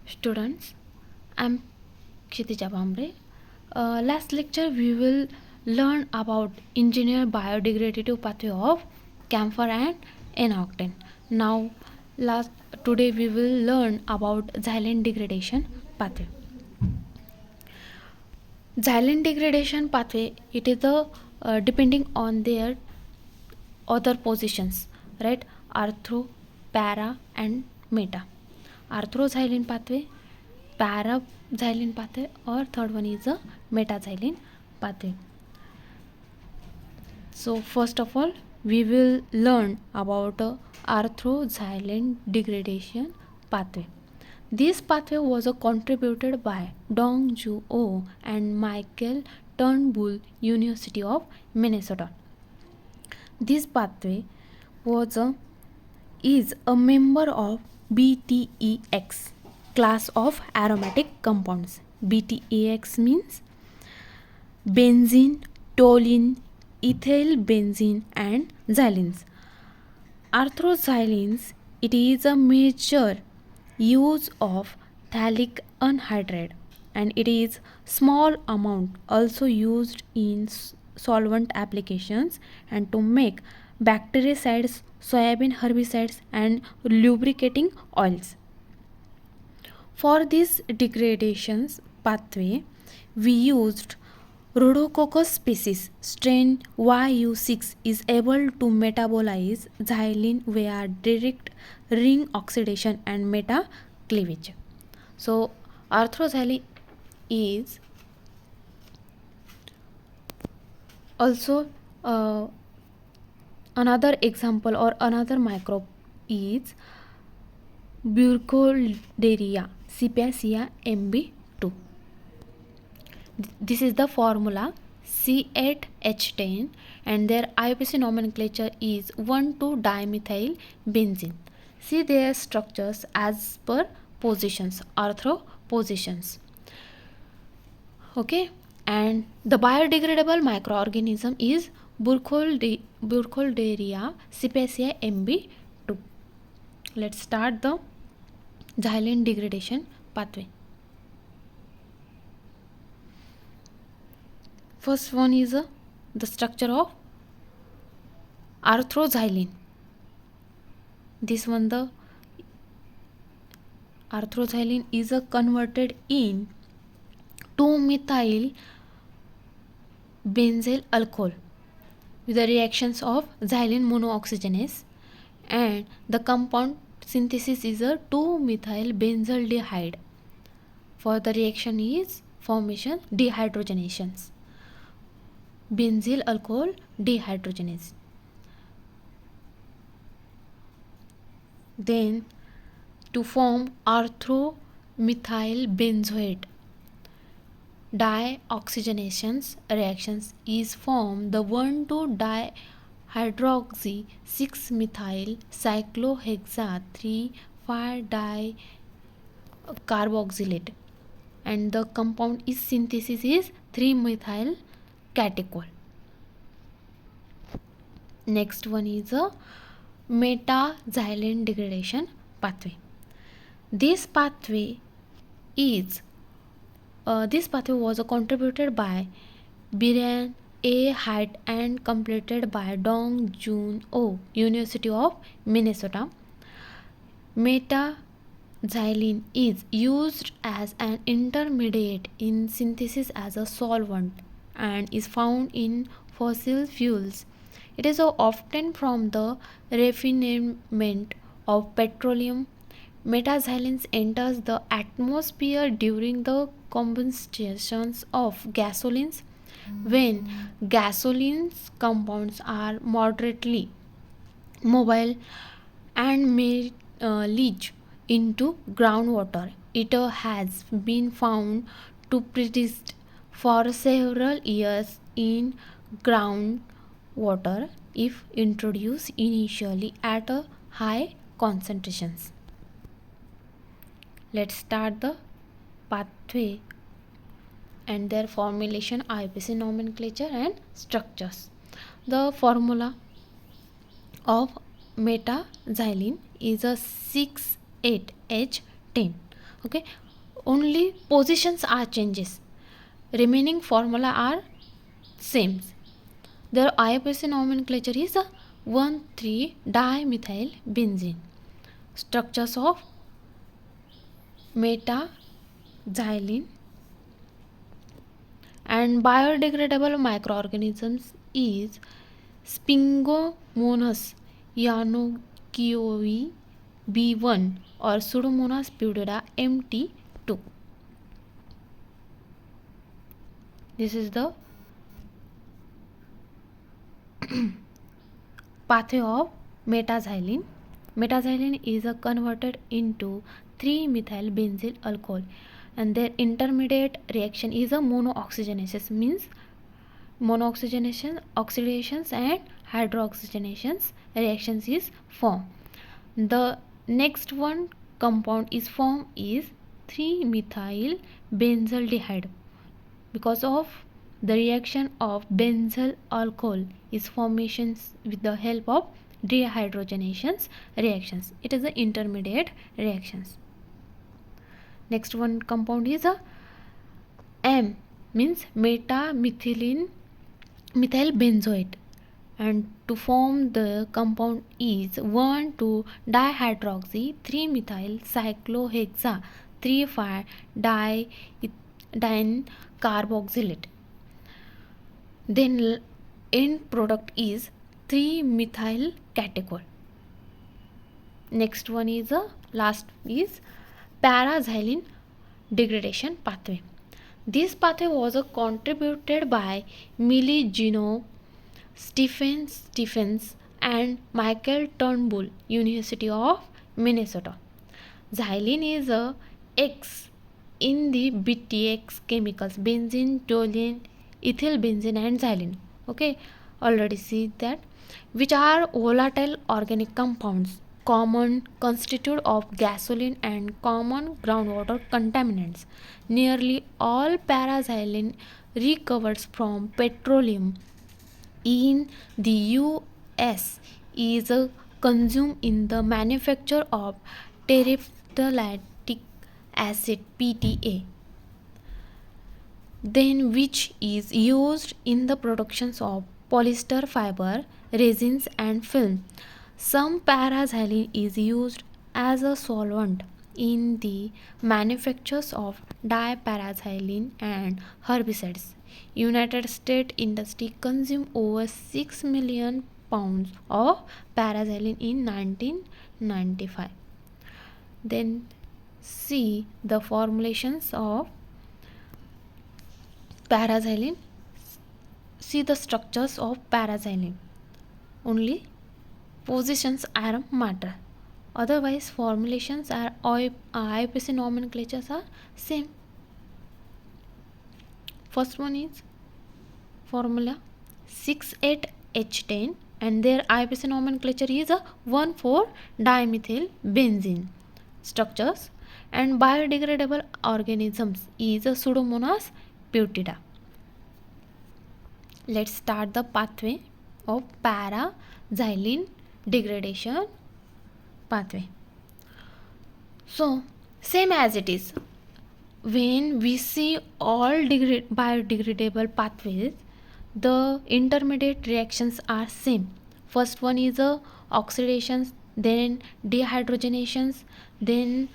Students, I'm Kshitija Bhambre. Last lecture we will learn about engineer biodegradative pathway of camphor and N-octane. Now, today we will learn about xylene degradation pathway. Xylene degradation pathway, it is the depending on their other positions, right? Arthro, para and meta. Arthroxylene pathway, para-xylene pathway, or third one is a meta-xylene pathway. So first of all we will learn about arthroxylene degradation pathway. This pathway was contributed by Dong Ju Oh and Michael Turnbull, University of Minnesota. This pathway was is a member of BTEX class of aromatic compounds. BTEX means benzene, toluene, ethyl benzene and xylenes. Arthroxylenes, it is a major use of phthalic anhydride and it is small amount also used in solvent applications and to make bactericides, soybean herbicides and lubricating oils. For this degradations pathway we used Rhodococcus species strain YU6 is able to metabolize xylene via direct ring oxidation and meta cleavage. So arthroxylene is also another example or another microbe is Burkholderia cepacia MB2. This is the formula C8H10 and their IUPAC nomenclature is 1,2-dimethyl benzene. See their structures as per positions, arthro positions. Okay, and the biodegradable microorganism is Burkholderia cepacia MB2. Let's start the xylene degradation pathway. First one is the structure of arthroxylene. This one, the arthroxylene is converted in 2-methyl benzyl alcohol with the reactions of xylene monooxygenase, and the compound synthesis is a 2-methyl benzaldehyde. For the reaction is formation dehydrogenations. Benzyl alcohol dehydrogenase. Then to form arthromethyl benzoate dioxygenations reactions is formed the 1,2-dihydroxy 6-methyl cyclohexa 3,5-dicarboxylate and the compound is synthesis is 3-methyl catechol. Next one is a meta-xylene degradation pathway. This pathway was contributed by Brian A. Haidt and completed by Dong Jun Oh, University of Minnesota. Meta-xylene is used as an intermediate in synthesis as a solvent and is found in fossil fuels. It is often from the refinement of petroleum. Meta-xylenes enters the atmosphere during the combustions of gasolines. When gasolines compounds are moderately mobile and may leach into groundwater, it has been found to persist for several years in groundwater if introduced initially at a high concentrations. Let's start the pathway and their formulation, IUPAC nomenclature and structures. The formula of meta-xylene is a 6,8H10. Okay, only positions are changes, remaining formula are same. Their IUPAC nomenclature is a 1,3-dimethyl benzene. Structures of meta-xylene and biodegradable microorganisms is Spingomonas yanokioi B1 or Pseudomonas putida MT2. This is the pathway of meta-xylene. Meta-xylene is converted into 3-methyl benzyl alcohol, and their intermediate reaction is a monooxygenases, means monooxygenation, oxidations and hydroxygenations reactions is formed. The next one compound is formed is 3-methyl benzaldehyde. Because of the reaction of benzyl alcohol is formations with the help of dehydrogenations reactions. It is the intermediate reactions. Next one compound is a M, means meta-methylene methyl benzoate, and to form the compound is 1,2 dihydroxy 3-methyl cyclohexa 3,5 diene carboxylate. Then end product is 3-methyl catechol. Next one is last is para-xylene degradation pathway. This pathway was contributed by Millie Gino, Stephens and Michael Turnbull, University of Minnesota. Xylene is a X in the BTX chemicals benzene, toluene, ethyl benzene and xylene. Okay, already see that, which are volatile organic compounds common constitute of gasoline and common groundwater contaminants. Nearly all para-xylene recovers from petroleum in the US is consumed in the manufacture of terephthalic acid PTA, then which is used in the productions of polyester fiber, resins and film. Some para-xylene is used as a solvent in the manufactures of diparaxylene and herbicides. United States industry consumed over 6 million pounds of para-xylene in 1995. Then see the formulations of para-xylene. See the structures of para-xylene. Only positions are matter. Otherwise formulations are IUPAC nomenclatures are same. First one is formula 6,8H10 and their IUPAC nomenclature is a 1,4-dimethyl benzene. Structures and biodegradable organisms is a Pseudomonas putida. Let's start the pathway of para-xylene degradation pathway. So same as it is, when we see all biodegradable pathways, the intermediate reactions are same. First one is oxidations, then dehydrogenations, then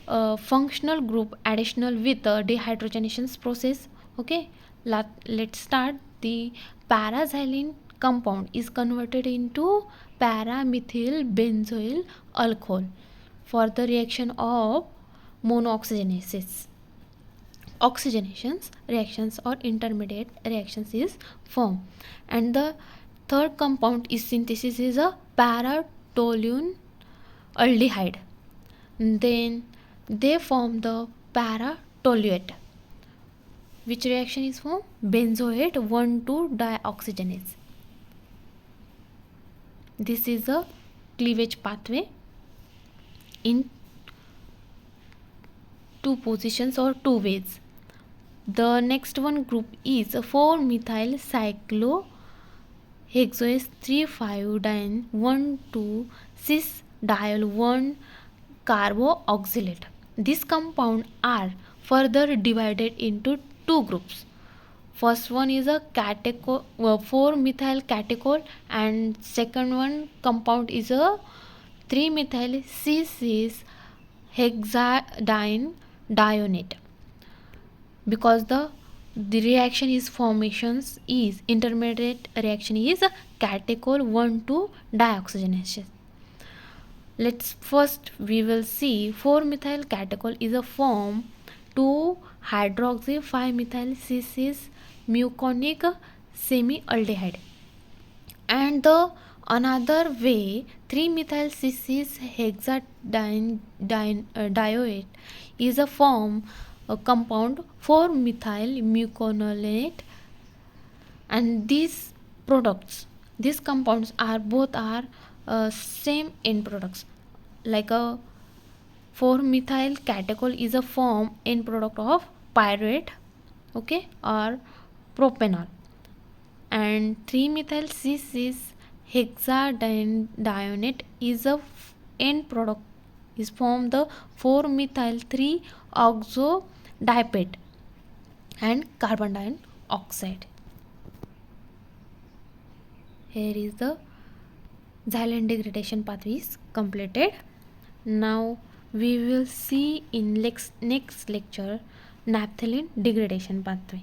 functional group additional with dehydrogenations process. Okay, let's start. The para-xylene compound is converted into para-methyl benzoyl alcohol for the reaction of monooxygenases. Oxygenations reactions or intermediate reactions is formed, and the third compound is synthesis is a para-toluene aldehyde. Then they form the para-toluate, which reaction is formed benzoate 1,2-dioxygenase. This is a cleavage pathway in two positions or two ways. The next one group is 4-methyl cyclohexose 3,5-diene 1,2 cis diol 1 carboxylate. These compounds are further divided into two groups. First one is a 4-methyl catechol, and second one compound is a 3-methyl cis hexadiene dionate. Because the reaction is formations is intermediate reaction is catechol 1,2 dioxygenation. Let's first we will see 4-methyl catechol is a form 2 hydroxy 5-methyl cis muconic semialdehyde, and the another way 3-methyl cis hexadiene dioate is a form a compound 4-methyl muconolate, and these compounds are both are same end products. Like a 4-methyl catechol is a form end product of pyruvate, okay, or propanol, and 3-methyl cis hexadionate is a end product is from the 4-methyl 3 oxidipate and carbon dioxide. Here is the xylene degradation pathway is completed. Now we will see in next lecture naphthalene degradation pathway.